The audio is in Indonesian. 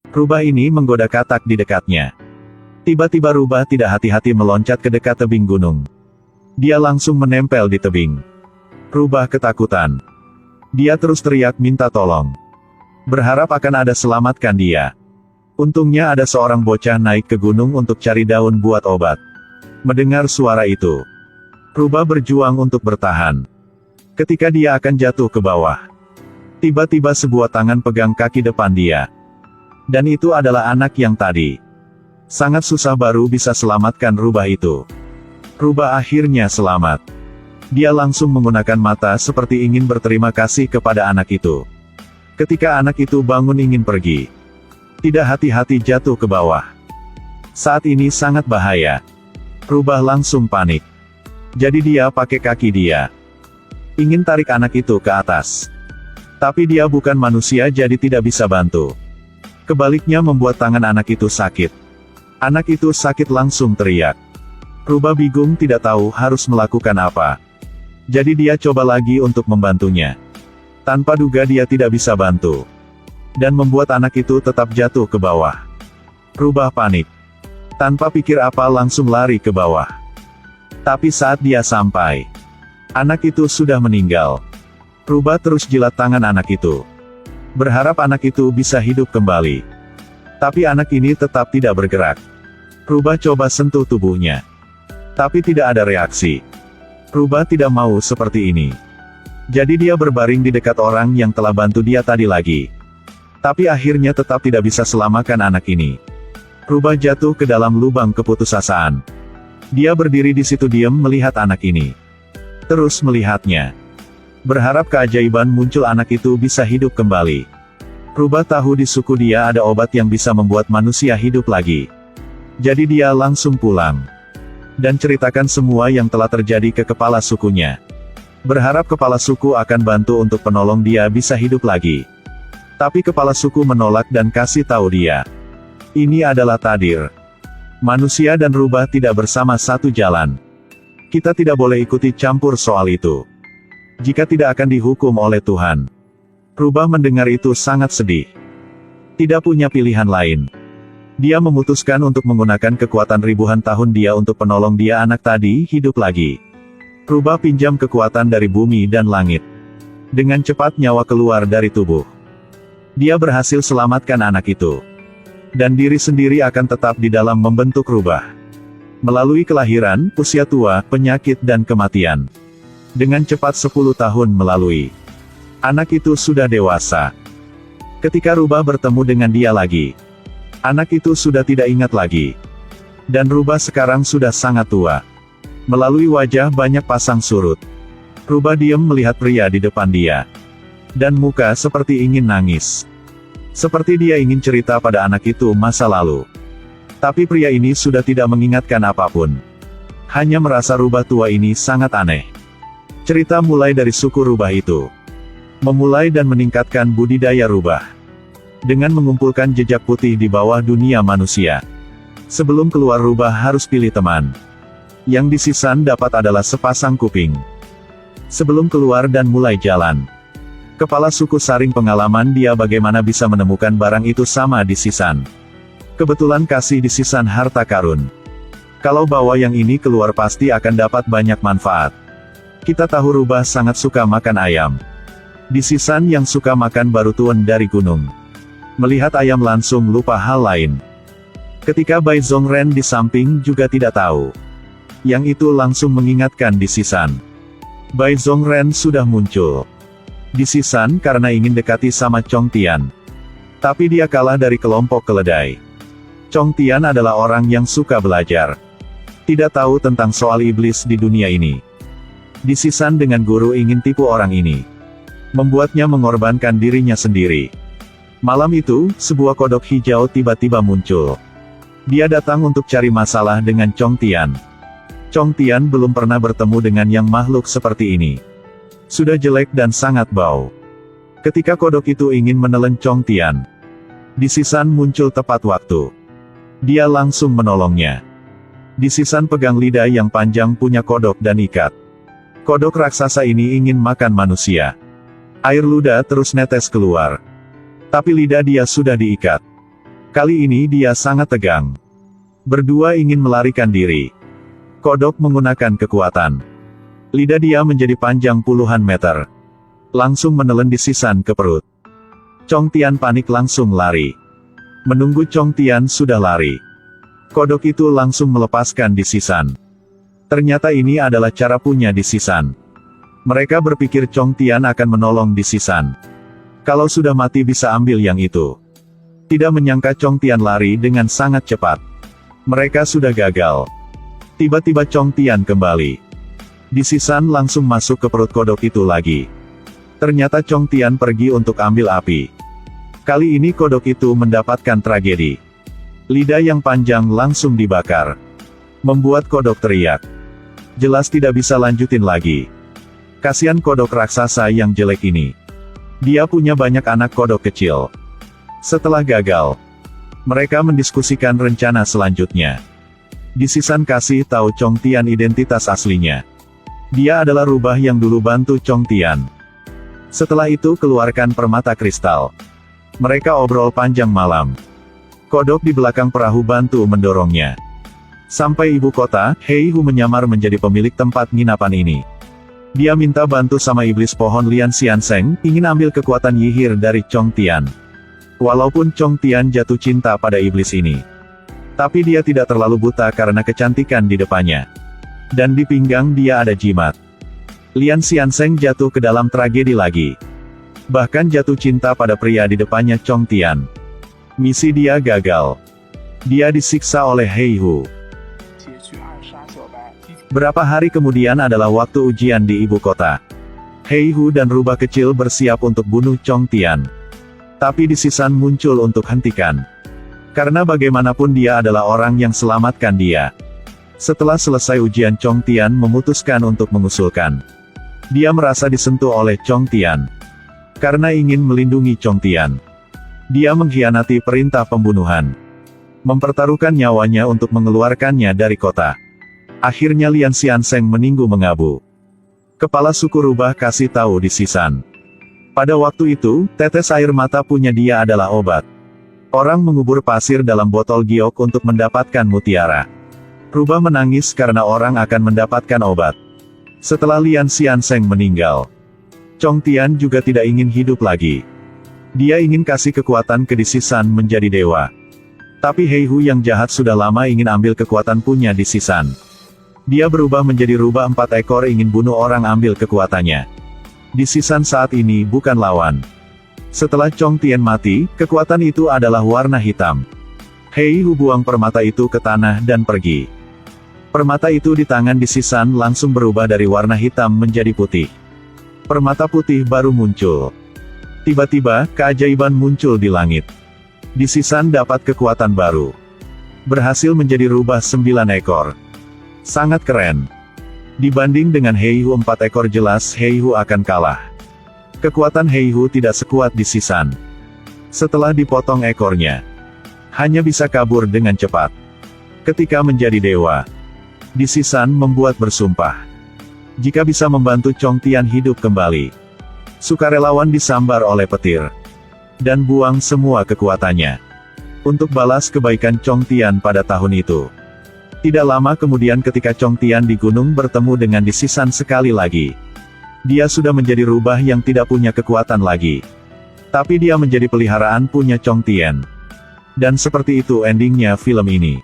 Rubah ini menggoda katak di dekatnya. Tiba-tiba rubah tidak hati-hati meloncat ke dekat tebing gunung. Dia langsung menempel di tebing. Rubah ketakutan. Dia terus teriak minta tolong. Berharap akan ada selamatkan dia. Untungnya ada seorang bocah naik ke gunung untuk cari daun buat obat. Mendengar suara itu, rubah berjuang untuk bertahan. Ketika dia akan jatuh ke bawah, tiba-tiba sebuah tangan pegang kaki depan dia. Dan itu adalah anak yang tadi. Sangat susah baru bisa selamatkan rubah itu. Rubah akhirnya selamat. Dia langsung menggunakan mata seperti ingin berterima kasih kepada anak itu. Ketika anak itu bangun ingin pergi, tidak hati-hati jatuh ke bawah. Saat ini sangat bahaya. Rubah langsung panik. Jadi dia pakai kaki dia. Ingin tarik anak itu ke atas. Tapi dia bukan manusia jadi tidak bisa bantu. Kebaliknya membuat tangan anak itu sakit. Anak itu sakit langsung teriak. Rubah bingung tidak tahu harus melakukan apa. Jadi dia coba lagi untuk membantunya. Tanpa duga dia tidak bisa bantu. Dan membuat anak itu tetap jatuh ke bawah. Rubah panik. Tanpa pikir apa langsung lari ke bawah. Tapi saat dia sampai, anak itu sudah meninggal. Rubah terus jilat tangan anak itu. Berharap anak itu bisa hidup kembali. Tapi anak ini tetap tidak bergerak. Rubah coba sentuh tubuhnya. Tapi tidak ada reaksi. Rubah tidak mau seperti ini. Jadi dia berbaring di dekat orang yang telah bantu dia tadi lagi. Tapi akhirnya tetap tidak bisa selamatkan anak ini. Rubah jatuh ke dalam lubang keputusasaan. Dia berdiri di situ diam melihat anak ini. Terus melihatnya. Berharap keajaiban muncul anak itu bisa hidup kembali. Rubah tahu di suku dia ada obat yang bisa membuat manusia hidup lagi. Jadi dia langsung pulang. Dan ceritakan semua yang telah terjadi ke kepala sukunya. Berharap kepala suku akan bantu untuk penolong dia bisa hidup lagi. Tapi kepala suku menolak dan kasih tahu dia. Ini adalah takdir. Manusia dan rubah tidak bersama satu jalan. Kita tidak boleh ikuti campur soal itu. Jika tidak akan dihukum oleh Tuhan. Rubah mendengar itu sangat sedih. Tidak punya pilihan lain. Dia memutuskan untuk menggunakan kekuatan ribuan tahun dia untuk penolong dia anak tadi hidup lagi. Rubah pinjam kekuatan dari bumi dan langit. Dengan cepat nyawa keluar dari tubuh. Dia berhasil selamatkan anak itu. Dan diri sendiri akan tetap di dalam membentuk rubah. Melalui kelahiran, usia tua, penyakit dan kematian. Dengan cepat 10 tahun melalui. Anak itu sudah dewasa. Ketika rubah bertemu dengan dia lagi. Anak itu sudah tidak ingat lagi. Dan rubah sekarang sudah sangat tua. Melalui wajah banyak pasang surut. Rubah diam melihat pria di depan dia. Dan muka seperti ingin nangis. Seperti dia ingin cerita pada anak itu masa lalu. Tapi pria ini sudah tidak mengingatkan apapun. Hanya merasa rubah tua ini sangat aneh. Cerita mulai dari suku rubah itu. Memulai dan meningkatkan budidaya rubah. Dengan mengumpulkan jejak putih di bawah dunia manusia. Sebelum keluar rubah harus pilih teman. Yang di sisan dapat adalah sepasang kuping. Sebelum keluar dan mulai jalan. Kepala suku saring pengalaman dia bagaimana bisa menemukan barang itu sama di sisan. Kebetulan kasih di sisan harta karun. Kalau bawa yang ini keluar pasti akan dapat banyak manfaat. Kita tahu rubah sangat suka makan ayam. Di sisan yang suka makan baru tuan dari gunung. Melihat ayam langsung lupa hal lain. Ketika Bai Zongren di samping juga tidak tahu. Yang itu langsung mengingatkan di sisan. Bai Zongren sudah muncul. Di sisan karena ingin dekati sama Chong Tian. Tapi dia kalah dari kelompok keledai. Chong Tian adalah orang yang suka belajar. Tidak tahu tentang soal iblis di dunia ini. Di sisan dengan guru ingin tipu orang ini. Membuatnya mengorbankan dirinya sendiri. Malam itu, sebuah kodok hijau tiba-tiba muncul. Dia datang untuk cari masalah dengan Chong Tian. Chong Tian belum pernah bertemu dengan yang makhluk seperti ini. Sudah jelek dan sangat bau. Ketika kodok itu ingin menelan Chong Tian. Di sisan muncul tepat waktu. Dia langsung menolongnya. Di sisan pegang lidah yang panjang punya kodok dan ikat. Kodok raksasa ini ingin makan manusia. Air ludah terus netes keluar. Tapi lidah dia sudah diikat. Kali ini dia sangat tegang. Berdua ingin melarikan diri. Kodok menggunakan kekuatan. Lidah dia menjadi panjang puluhan meter. Langsung menelan di Sisan ke perut. Chong Tian panik langsung lari. Menunggu Chong Tian sudah lari. Kodok itu langsung melepaskan di Sisan. Ternyata ini adalah cara punya di Sisan. Mereka berpikir Chong Tian akan menolong di Sisan. Kalau sudah mati bisa ambil yang itu. Tidak menyangka Chong Tian lari dengan sangat cepat. Mereka sudah gagal. Tiba-tiba Chong Tian kembali. Di Sisan langsung masuk ke perut kodok itu lagi. Ternyata Chong Tian pergi untuk ambil api. Kali ini kodok itu mendapatkan tragedi. Lidah yang panjang langsung dibakar. Membuat kodok teriak. Jelas tidak bisa lanjutin lagi. Kasihan kodok raksasa yang jelek ini. Dia punya banyak anak kodok kecil. Setelah gagal, mereka mendiskusikan rencana selanjutnya. Di Sisan kasih tahu Chong Tian identitas aslinya. Dia adalah rubah yang dulu bantu Chong Tian. Setelah itu keluarkan permata kristal. Mereka obrol panjang malam. Kodok di belakang perahu bantu mendorongnya. Sampai ibu kota, Hei Hu menyamar menjadi pemilik tempat nginapan ini. Dia minta bantu sama iblis pohon Lian Xianseng, ingin ambil kekuatan Yihir dari Chong Tian. Walaupun Chong Tian jatuh cinta pada iblis ini. Tapi dia tidak terlalu buta karena kecantikan di depannya. Dan di pinggang dia ada jimat. Lian Xianseng jatuh ke dalam tragedi lagi. Bahkan jatuh cinta pada pria di depannya Chong Tian. Misi dia gagal. Dia disiksa oleh Hei Hu. Berapa hari kemudian adalah waktu ujian di ibu kota. Hei Hu dan rubah kecil bersiap untuk bunuh Chong Tian. Tapi di Sisan muncul untuk hentikan. Karena bagaimanapun dia adalah orang yang selamatkan dia. Setelah selesai ujian Chong Tian memutuskan untuk mengusulkan. Dia merasa disentuh oleh Chong Tian. Karena ingin melindungi Chong Tian. Dia mengkhianati perintah pembunuhan. Mempertaruhkan nyawanya untuk mengeluarkannya dari kota. Akhirnya Lian Xianseng meninggu mengabu. Kepala suku rubah kasih tahu di Sisan. Pada waktu itu, tetes air mata punya dia adalah obat. Orang mengubur pasir dalam botol giok untuk mendapatkan mutiara. Rubah menangis karena orang akan mendapatkan obat. Setelah Lian Xianseng meninggal, Chong Tian juga tidak ingin hidup lagi. Dia ingin kasih kekuatan ke Di Sisan menjadi dewa. Tapi Hei Hu yang jahat sudah lama ingin ambil kekuatan punya Di Sisan. Dia berubah menjadi rubah 4 ekor ingin bunuh orang ambil kekuatannya. Di Sisan saat ini bukan lawan. Setelah Chong Tian mati, kekuatan itu adalah warna hitam. Hei Hu buang permata itu ke tanah dan pergi. Permata itu di tangan Di Sisan langsung berubah dari warna hitam menjadi putih. Permata putih baru muncul. Tiba-tiba, keajaiban muncul di langit. Di Sisan dapat kekuatan baru. Berhasil menjadi rubah 9 ekor. Sangat keren. Dibanding dengan Hei Hu 4 ekor jelas Hei Hu akan kalah. Kekuatan Hei Hu tidak sekuat Di Sisan. Setelah dipotong ekornya, hanya bisa kabur dengan cepat. Ketika menjadi dewa, Di Sisan membuat bersumpah. Jika bisa membantu Chong Tian hidup kembali. Sukarelawan disambar oleh petir. Dan buang semua kekuatannya. Untuk balas kebaikan Chong Tian pada tahun itu. Tidak lama kemudian ketika Chong Tian di gunung bertemu dengan Di Sisan sekali lagi. Dia sudah menjadi rubah yang tidak punya kekuatan lagi. Tapi dia menjadi peliharaan punya Chong Tian. Dan seperti itu endingnya film ini.